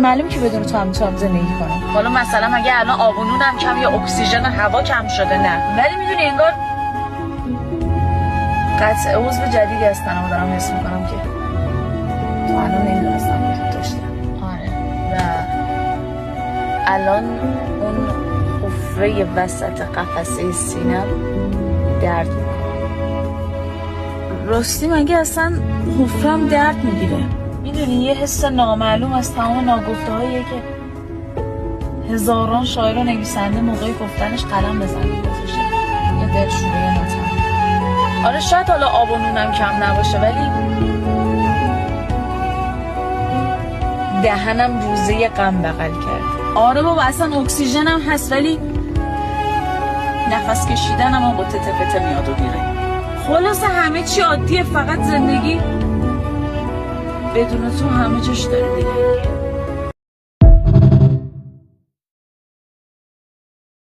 معلومه که بدون تو هم میتونم زندگی کنم. حالا مثلا مگه الان آب و نونم کم یا اکسیژن و هوا کم شده؟ نه، ولی میدونی انگار قطع عضو جدیدی از تنم دارم حس میکنم که تو الان نمیدونستم وجود داشته. آره. و الان اون حفره وسط قفسه سینم درد میکنه. راستی مگه اصلا حفرم درد میگیره؟ میدونی یه حس نامعلوم از تمام ناگفته هاییه که هزاران شاعر و نویسنده موقع گفتنش قلم به زمین گذاشته. یه دلشوره ناتم. آره شاید حالا آب و نونم کم نباشه ولی دهنم روزه غم بغل کرد. آره بابا اصلا اکسیژنم هست ولی نفس کشیدنم هم با تته پته میاد و میره. خلاصه همه چی عادیه، فقط زندگی بدون تو همه جاش داره میره.